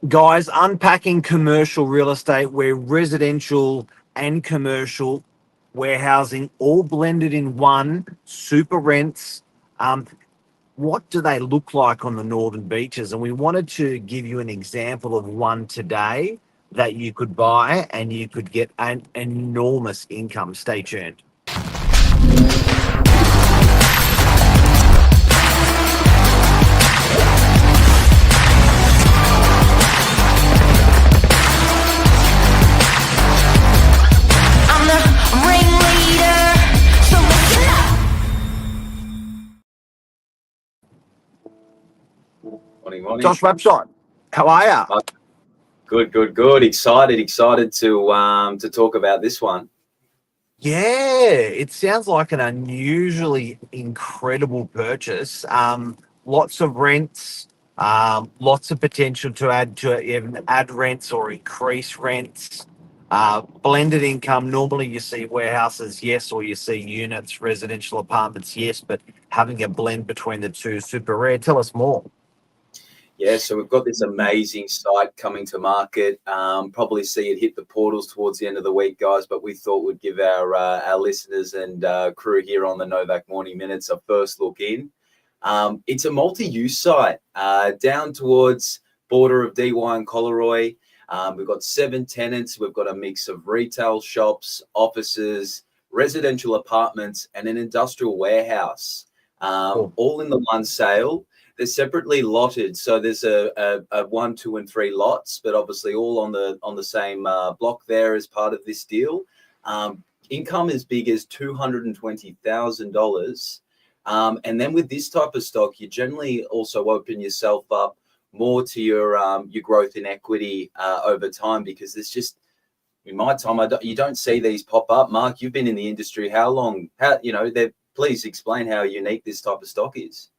Guys, unpacking commercial real estate where residential and commercial warehousing all blended in one, super rents. Um, what do they look like on the northern beaches? And we wanted to give you an example of one today that you could buy and you could get an enormous income. Stay tuned. I'm the ringleader, so listen up. Morning, morning. Josh Website, how are you? Good. Excited to talk about this one. Yeah, it sounds like an unusually incredible purchase. Lots of rents, lots of potential to add to it, even add rents or increase rents. Blended income. Normally, you see warehouses, yes, or you see units, residential apartments, yes, but having a blend between the two is super rare. Tell us more. Yeah, so we've got this amazing site coming to market. Probably see it hit the portals towards the end of the week, guys. But we thought we'd give our listeners and crew here on the Novak Morning Minutes a first look in. It's a multi-use site down towards border of DY and Collaroy. We've got 7 tenants. We've got a mix of retail shops, offices, residential apartments, and an industrial warehouse, Cool. all in the one sale. They're separately lotted, so there's a 1, 2, and 3 lots, but obviously all on the same block there as part of this deal. Income as big as $220,000. And then with this type of stock, you generally also open yourself up more to your growth in equity over time, because there's just, in my time, you don't see these pop up. Mark, you've been in the industry how long? Please explain how unique this type of stock is.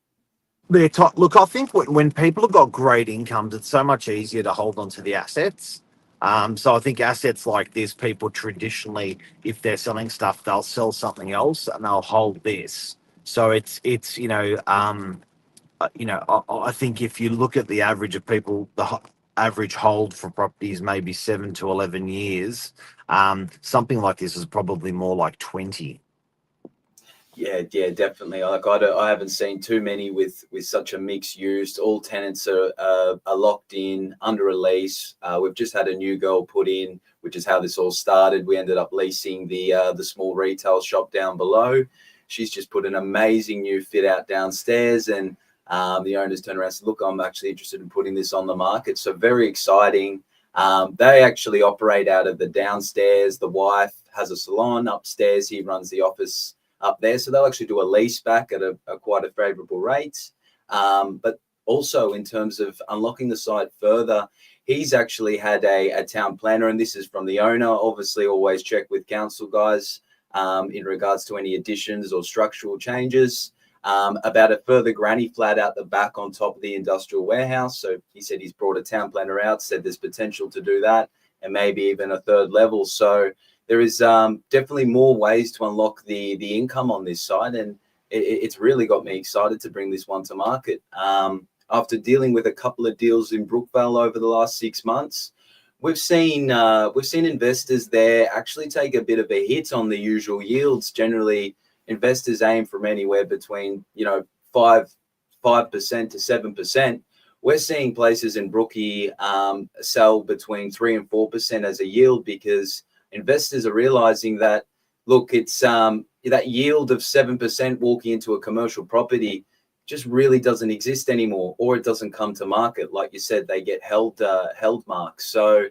Look, I think when people have got great incomes, it's so much easier to hold on to the assets. So I think assets like this, people traditionally, if they're selling stuff, they'll sell something else and they'll hold this. So it's I think if you look at the average of people, average hold for properties maybe 7 to 11 years. Something like this is probably more like 20. Yeah, definitely. I haven't seen too many with such a mix used. All tenants are locked in under a lease. We've just had a new girl put in, which is how this all started. We ended up leasing the small retail shop down below. She's just put an amazing new fit out downstairs, and the owners turned around and said, "Look, I'm actually interested in putting this on the market." So very exciting. They actually operate out of the downstairs. The wife has a salon upstairs. He runs the office up there, so they'll actually do a lease back at a quite a favorable rate. But also in terms of unlocking the site further, he's actually had a town planner, and this is from the owner. Obviously, always check with council, guys, in regards to any additions or structural changes. About a further granny flat out the back on top of the industrial warehouse. So he said he's brought a town planner out, said there's potential to do that, and maybe even a third level. So there is definitely more ways to unlock the income on this site, and it's really got me excited to bring this one to market. After dealing with a couple of deals in Brookvale over the last 6 months, we've seen investors there actually take a bit of a hit on the usual yields. Generally, investors aim from anywhere between 5% to 7%. We're seeing places in Brookie sell between 3% and 4% as a yield, because investors are realizing that, look, it's that yield of 7% walking into a commercial property just really doesn't exist anymore, or it doesn't come to market. Like you said, they get held marks. So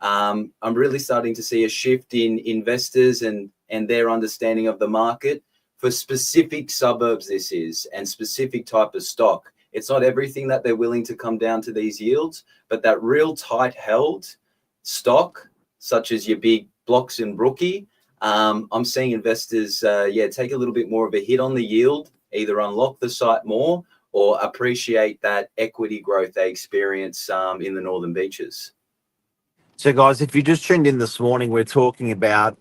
I'm really starting to see a shift in investors and their understanding of the market for specific suburbs. This is, and specific type of stock. It's not everything that they're willing to come down to these yields, but that real tight held stock, such as your big blocks in Brookie, I'm seeing investors, take a little bit more of a hit on the yield, either unlock the site more or appreciate that equity growth they experience in the Northern Beaches. So, guys, if you just tuned in this morning, we're talking about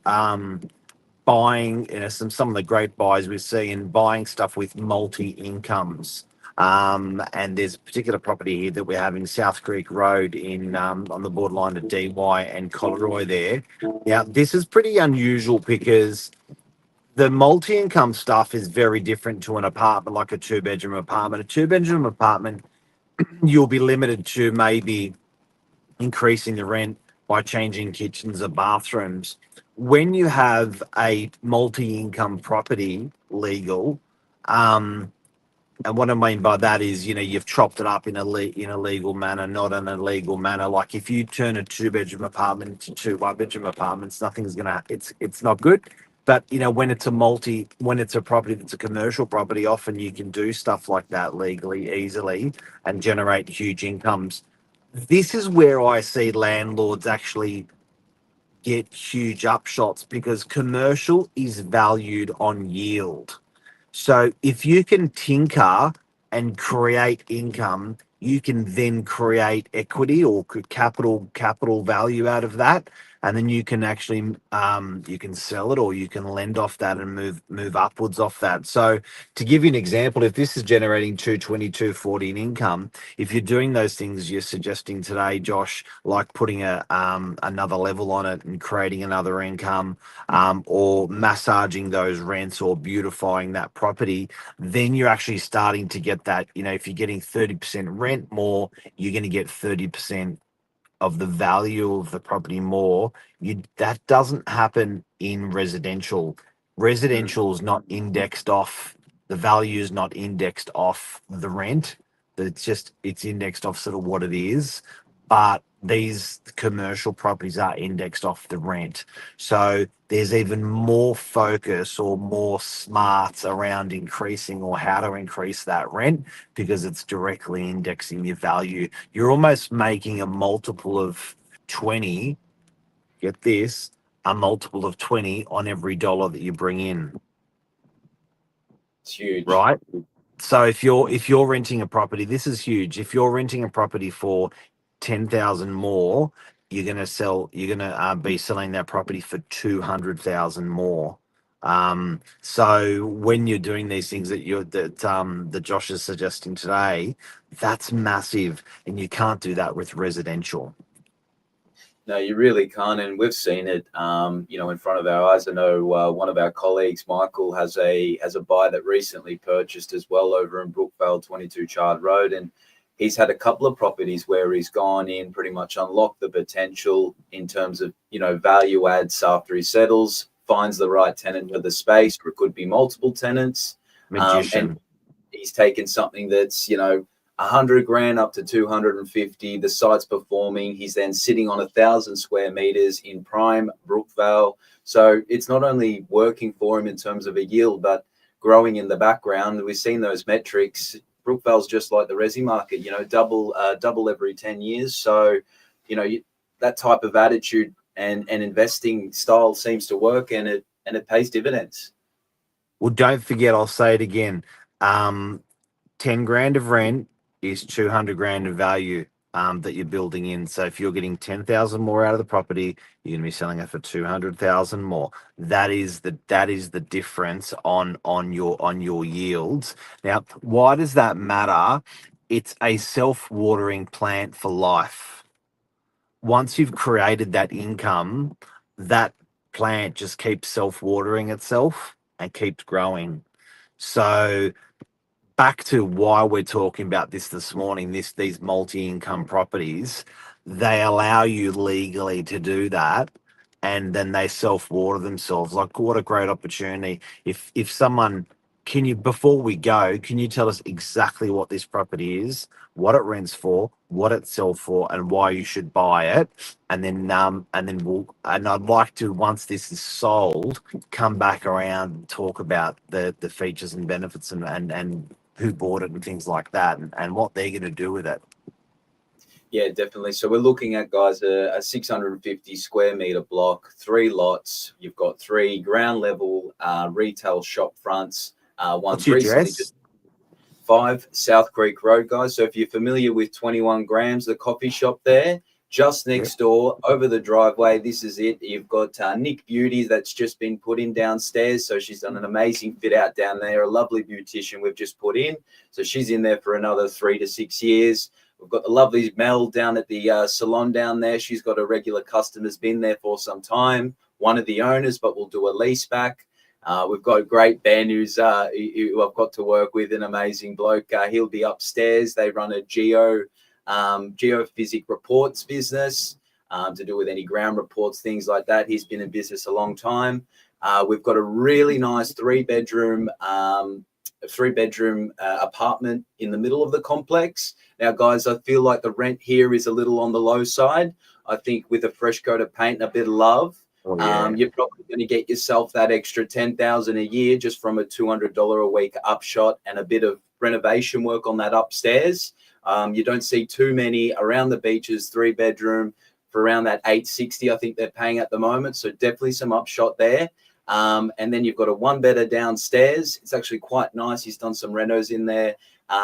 buying some of the great buys we see and buying stuff with multi incomes. And there's a particular property here that we have in South Creek Road in on the borderline of DY and Coleroy there. Now, this is pretty unusual because the multi-income stuff is very different to an apartment, like a two-bedroom apartment. A two-bedroom apartment, you'll be limited to maybe increasing the rent by changing kitchens or bathrooms. When you have a multi-income property legal, um, and what I mean by that is, you've chopped it up in in a legal manner, not in a illegal manner. Like if you turn a two-bedroom apartment into two one-bedroom apartments, nothing's gonna. It's not good. But when it's when it's a property that's a commercial property, often you can do stuff like that legally, easily, and generate huge incomes. This is where I see landlords actually get huge upshots because commercial is valued on yield. So if you can tinker and create income, you can then create equity or capital value out of that, and then you can actually you can sell it or you can lend off that and move upwards off that. So to give you an example, if this is generating 220, 240 in income, if you're doing those things you're suggesting today, Josh, like putting a another level on it and creating another income, or massaging those rents or beautifying that property, then you're actually starting to get that. If you're getting 30% rent more, you're going to get 30% of the value of the property more. That doesn't happen in residential. Residential is not indexed off, the value is not indexed off the rent. It's indexed off sort of what it is. But these commercial properties are indexed off the rent. So there's even more focus or more smarts around increasing or how to increase that rent because it's directly indexing your value. You're almost making a multiple of 20, get this, a multiple of 20 on every dollar that you bring in, It's huge. right? So if you're renting a property, this is huge. If you're renting a property for 10,000 more, you're gonna be selling that property for 200,000 more. So when you're doing these things that Josh is suggesting today, that's massive, and you can't do that with residential. No, you really can't, and we've seen it, in front of our eyes. I know one of our colleagues, Michael, has a buy that recently purchased as well over in Brookvale, 22 Chard Road, and he's had a couple of properties where he's gone in, pretty much unlocked the potential in terms of value adds after he settles, finds the right tenant for the space, or it could be multiple tenants, Magician. and he's taken something that's 100 grand up to 250. The site's performing. He's then sitting on 1,000 square meters in prime Brookvale. So it's not only working for him in terms of a yield, but growing in the background. We've seen those metrics. Brookvale's just like the resi market, double every 10 years. So, that type of attitude and investing style seems to work, and it pays dividends. Well, don't forget, I'll say it again. 10 grand of rent is 200 grand of value that you're building in. So if you're getting 10,000 more out of the property, you're going to be selling it for 200,000 more. That is the difference on your yields. Now, why does that matter? It's a self-watering plant for life. Once you've created that income, that plant just keeps self-watering itself and keeps growing. So back to why we're talking about this morning, these multi-income properties, they allow you legally to do that, and then they self-water themselves. Like, what a great opportunity. If someone, before we go, can you tell us exactly what this property is, what it rents for, what it sells for, and why you should buy it? And I'd like to, once this is sold, come back around and talk about the features and benefits and who bought it and things like that, and what they're going to do with it. Yeah, definitely. So we're looking at, guys, a 650 square meter block, 3 lots. You've got 3 ground level retail shop fronts. What's your address? 5 South Creek Road, guys. So if you're familiar with 21 grams, the coffee shop there, just next door over the driveway. This is it. You've got Nick Beauty that's just been put in downstairs. So she's done an amazing fit out down there. A lovely beautician we've just put in. So she's in there for another 3 to 6 years. We've got the lovely Mel down at the salon down there. She's got a regular customer, has been there for some time. One of the owners, but we'll do a lease back. We've got great Ben who I've got to work with, an amazing bloke. He'll be upstairs. They run a geophysic reports business to do with any ground reports, things like that. He's been in business a long time. We've got a really nice three-bedroom apartment in the middle of the complex. Now, guys, I feel like the rent here is a little on the low side. I think with a fresh coat of paint and a bit of love, you're probably going to get yourself that extra $10,000 a year just from a $200 a week upshot and a bit of renovation work on that upstairs. You don't see too many around the beaches, 3-bedroom for around that $860. I think they're paying at the moment. So definitely some upshot there. And then you've got a 1-bedder downstairs. It's actually quite nice. He's done some renos in there.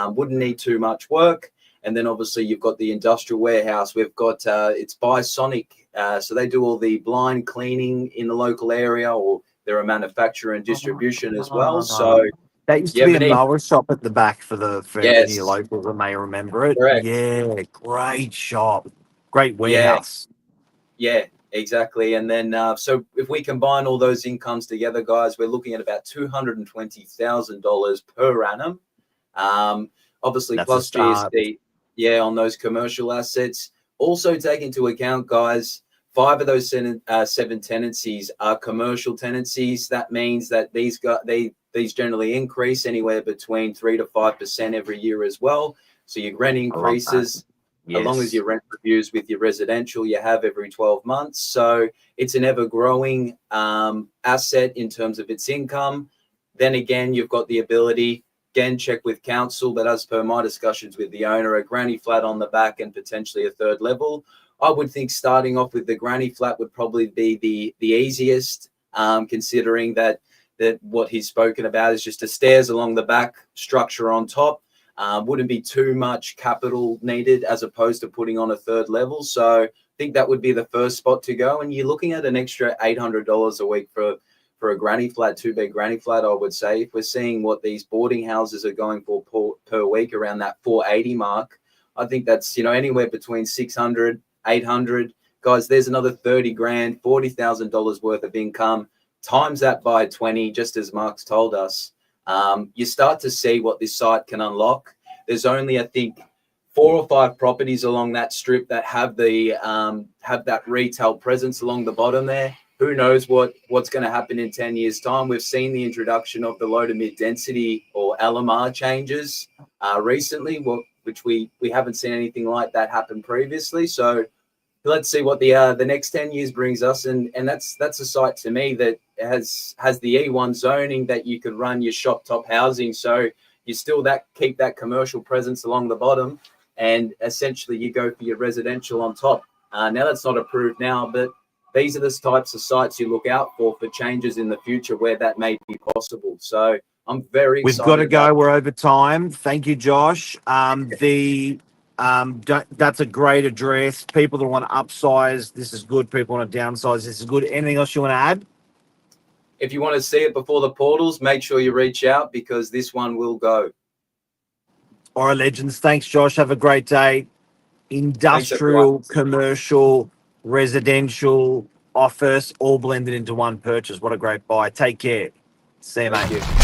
Wouldn't need too much work. And then obviously you've got the industrial warehouse. We've got it's by Sonic. So they do all the blind cleaning in the local area, or they're a manufacturer and distribution as well. So that used to be a mower shop at the back for any locals that may remember it. Correct. Yeah, great shop. Great warehouse. Yeah, exactly. And then so if we combine all those incomes together, guys, we're looking at about $220,000 per annum. Obviously, that's plus GST, on those commercial assets. Also take into account, guys, 5 of those 7 tenancies are commercial tenancies. That means that these generally increase anywhere between 3 to 5% every year as well. So your rent increases. As long as your rent reviews with your residential, you have every 12 months. So it's an ever-growing asset in terms of its income. Then again, you've got the ability, again, check with council, but as per my discussions with the owner, a granny flat on the back and potentially a 3rd level. I would think starting off with the granny flat would probably be the easiest, considering that what he's spoken about is just a stairs along the back, structure on top. Wouldn't be too much capital needed as opposed to putting on a 3rd level. So I think that would be the first spot to go. And you're looking at an extra $800 a week for a granny flat, 2-bed granny flat, I would say. If we're seeing what these boarding houses are going for per week around that $480 mark, I think that's, anywhere between $600, $800. Guys, there's another $30,000, $40,000 worth of income. Times that by 20, just as Mark's told us. You start to see what this site can unlock. There's only, I think, 4 or 5 properties along that strip that have that retail presence along the bottom there. Who knows what's going to happen in 10 years' time? We've seen the introduction of the low to mid density or LMR changes recently, which we haven't seen anything like that happen previously. So let's see what the next 10 years brings us, and that's a site to me that has the E1 zoning that you could run your shop top housing. So you still keep that commercial presence along the bottom, and essentially you go for your residential on top. Now that's not approved now, but these are the types of sites you look out for changes in the future where that may be possible. So I'm very excited. We've got to go. We're over time. Thank you, Josh. That's a great address. People that want to upsize, this is good. People want to downsize, this is good. Anything else you want to add? If you want to see it before the portals, make sure you reach out because this one will go. All right, legends. Thanks, Josh. Have a great day. Industrial, commercial, residential, office, all blended into one purchase. What a great buy. Take care. See you, mate. Thank you.